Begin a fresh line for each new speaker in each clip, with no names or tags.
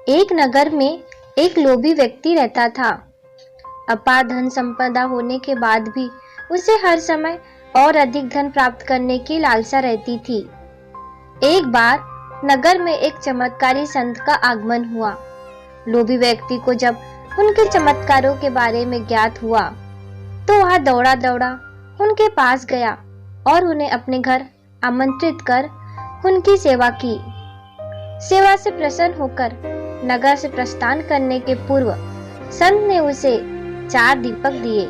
एक नगर में एक लोभी व्यक्ति रहता था। अपार धन संपदा होने के बाद भी उसे हर समय और अधिक धन प्राप्त करने की लालसा रहती थी। एक बार नगर में एक चमत्कारी संत का आगमन हुआ। लोभी व्यक्ति को जब उनके चमत्कारों के बारे में ज्ञात हुआ तो वह दौड़ा दौड़ा उनके पास गया और उन्हें अपने घर आमंत्रित कर उनकी सेवा की। सेवा से प्रसन्न होकर नगर से प्रस्थान करने के पूर्व संत ने उसे 4 दीपक दिए।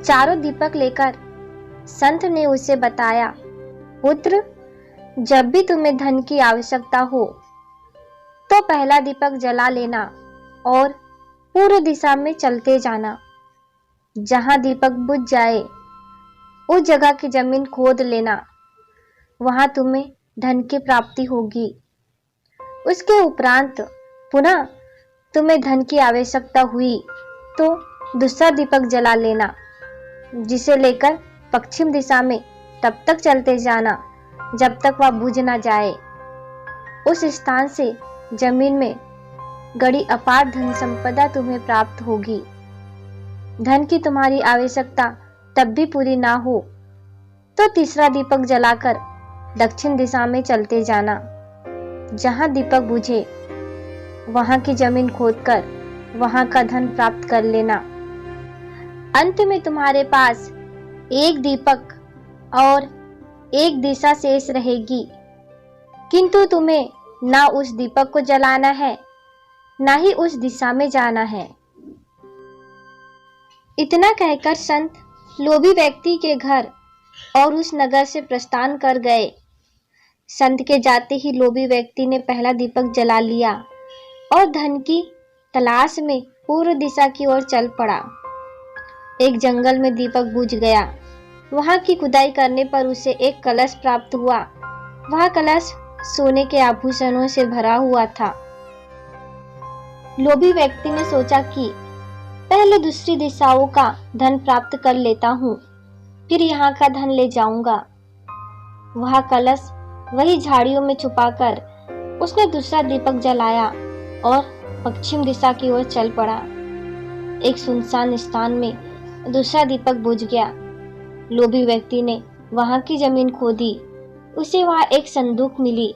चारों दीपक लेकर संत ने उसे बताया, पुत्र, जब भी तुम्हें धन की आवश्यकता हो तो पहला दीपक जला लेना और पूर्व दिशा में चलते जाना। जहां दीपक बुझ जाए उस जगह की जमीन खोद लेना, वहां तुम्हें धन की प्राप्ति होगी। उसके उपरांत पुनः तुम्हें धन की आवश्यकता हुई तो दूसरा दीपक जला लेना, जिसे लेकर पश्चिम दिशा में तब तक चलते जाना जब तक वह बुझ ना जाए। उस स्थान से जमीन में गड़ी अपार धन संपदा तुम्हें प्राप्त होगी। धन की तुम्हारी आवश्यकता तब भी पूरी ना हो तो तीसरा दीपक जलाकर दक्षिण दिशा में चलते जाना। जहां दीपक बुझे वहां की जमीन खोदकर वहां का धन प्राप्त कर लेना। अंत में तुम्हारे पास एक दीपक और एक दिशा शेष रहेगी, किंतु तुम्हें ना उस दीपक को जलाना है ना ही उस दिशा में जाना है। इतना कहकर संत लोभी व्यक्ति के घर और उस नगर से प्रस्थान कर गए। संत के जाते ही लोभी व्यक्ति ने पहला दीपक जला लिया और धन की तलाश में पूर्व दिशा की ओर चल पड़ा। एक जंगल में दीपक बुझ गया। वहां की खुदाई करने पर उसे एक कलश प्राप्त हुआ। वह कलश सोने के आभूषणों से भरा हुआ था। लोभी व्यक्ति ने सोचा कि पहले दूसरी दिशाओं का धन प्राप्त कर लेता हूँ, फिर यहाँ का धन ले जाऊंगा। वह कलश वही झाड़ियों में छुपाकर उसने दूसरा दीपक जलाया और पश्चिम दिशा की ओर चल पड़ा। एक सुनसान स्थान में दूसरा दीपक बुझ गया। लोभी व्यक्ति ने वहां की जमीन खोदी। उसे वहां एक संदूक मिली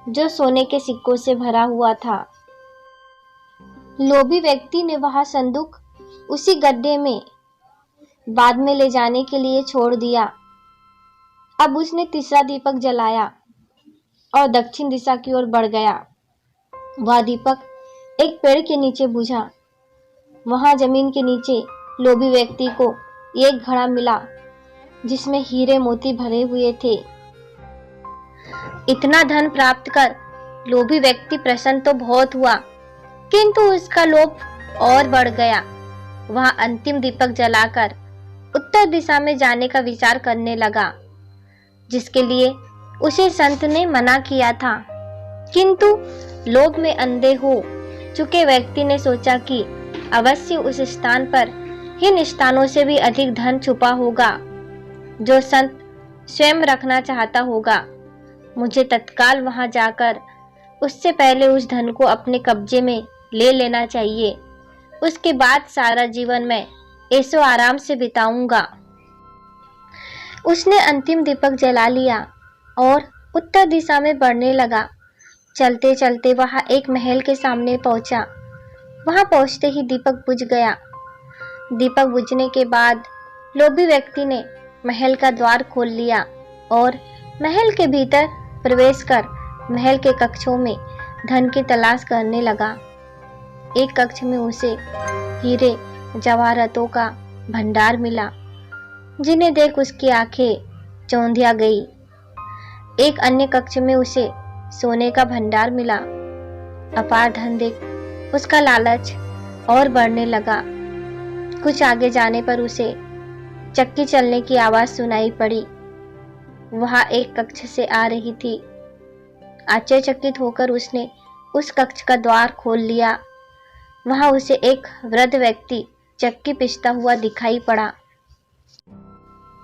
जो सोने के सिक्कों से भरा हुआ था। लोभी व्यक्ति ने वह संदूक उसी गड्ढे में बाद में ले जाने के लिए छोड़ दिया। अब उसने तीसरा दीपक जलाया और दक्षिण दिशा की ओर बढ़ गया। वह दीपक एक पेड़ के नीचे बुझा। वहां जमीन के नीचे लोभी व्यक्ति को एक घड़ा मिला जिसमें हीरे मोती भरे हुए थे। इतना धन प्राप्त कर लोभी व्यक्ति प्रसन्न तो बहुत हुआ, किंतु उसका लोभ और बढ़ गया। वह अंतिम दीपक जलाकर उत्तर दिशा में जाने का विचार करने लगा, जिसके लिए उसे संत ने मना किया था। किंतु लोभ में अंधे हो चुके व्यक्ति ने सोचा कि अवश्य उस स्थान पर इन स्थानों से भी अधिक धन छुपा होगा जो संत स्वयं रखना चाहता होगा। मुझे तत्काल वहां जाकर उससे पहले उस धन को अपने कब्जे में ले लेना चाहिए। उसके बाद सारा जीवन मैं ऐसो आराम से बिताऊंगा। उसने अंतिम दीपक जला लिया और उत्तर दिशा में बढ़ने लगा। चलते चलते वह एक महल के सामने पहुंचा। वहां पहुंचते ही दीपक बुझ गया। दीपक बुझने के बाद लोभी व्यक्ति ने महल का द्वार खोल लिया और महल के भीतर प्रवेश कर महल के कक्षों में धन की तलाश करने लगा। एक कक्ष में उसे हीरे जवाहरातों का भंडार मिला, जिन्हें देख उसकी आंखें चौंधिया गई। एक अन्य कक्ष में उसे सोने का भंडार मिला। अपार धन देख उसका लालच और बढ़ने लगा। कुछ आगे जाने पर उसे चक्की चलने की आवाज सुनाई पड़ी। वह एक कक्ष से आ रही थी। आश्चर्यचकित होकर उसने उस कक्ष का द्वार खोल लिया। वहां उसे एक वृद्ध व्यक्ति चक्की पीसता हुआ दिखाई पड़ा।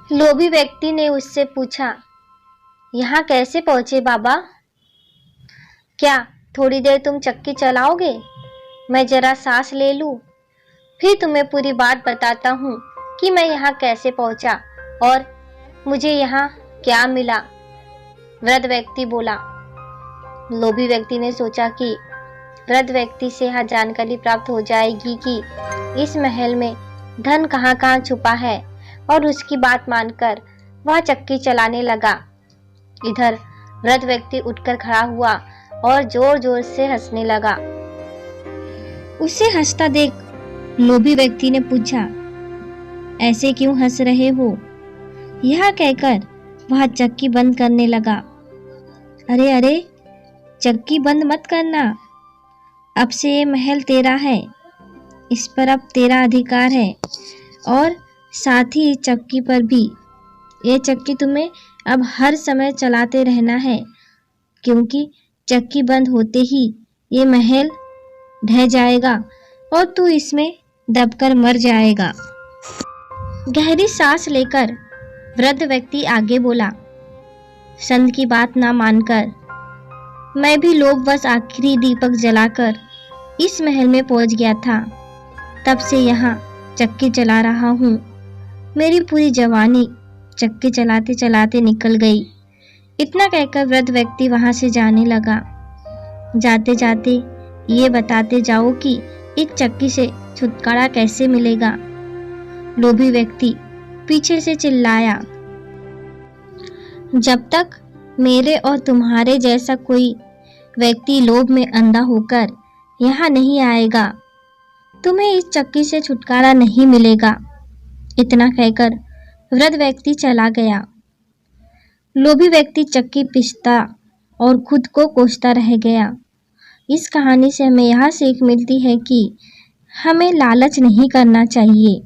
लोभी व्यक्ति ने उससे पूछा, यहाँ कैसे पहुंचे बाबा? क्या थोड़ी देर तुम चक्की चलाओगे? मैं जरा सांस ले लूं, फिर तुम्हें पूरी बात बताता हूँ कि मैं यहाँ कैसे पहुँचा और मुझे यहाँ क्या मिला। वृद्ध व्यक्ति बोला। लोभी व्यक्ति ने सोचा कि वृद्ध व्यक्ति से यह जानकारी प्राप्त हो जाएगी कि इस महल में धन कहाँ कहाँ छुपा है, और उसकी बात मानकर वह चक्की चलाने लगा। इधर वृद्ध व्यक्ति उठकर खड़ा हुआ और जोर जोर से हंसने लगा। उसे हंसता देख लोभी व्यक्ति ने पूछा, ऐसे क्यों हंस रहे हो? यह कहकर वह चक्की बंद करने लगा। अरे अरे, चक्की बंद मत करना, अब से ये महल तेरा है, इस पर अब तेरा अधिकार है, और साथ ही इस चक्की पर भी। ये चक्की तुम्हें अब हर समय चलाते रहना है, क्योंकि चक्की बंद होते ही ये महल ढह जाएगा और तू इसमें दबकर मर जाएगा। गहरी सांस लेकर वृद्ध व्यक्ति आगे बोला, संत की बात ना मानकर मैं भी लोभवश आखिरी दीपक जलाकर इस महल में पहुंच गया था। तब से यहाँ चक्की चला रहा हूँ। मेरी पूरी जवानी चक्की चलाते चलाते निकल गई। इतना कहकर वृद्ध व्यक्ति वहां से जाने लगा। जाते जाते ये बताते जाओ कि इस चक्की से छुटकारा कैसे मिलेगा? लोभी व्यक्ति पीछे से चिल्लाया। जब तक मेरे और तुम्हारे जैसा कोई व्यक्ति लोभ में अंधा होकर यहाँ नहीं आएगा, तुम्हें इस चक्की से छुटकारा नहीं मिलेगा। इतना कहकर वृद्ध व्यक्ति चला गया। लोभी व्यक्ति चक्की पीसता और खुद को कोसता रह गया। इस कहानी से हमें यह सीख मिलती है कि हमें लालच नहीं करना चाहिए।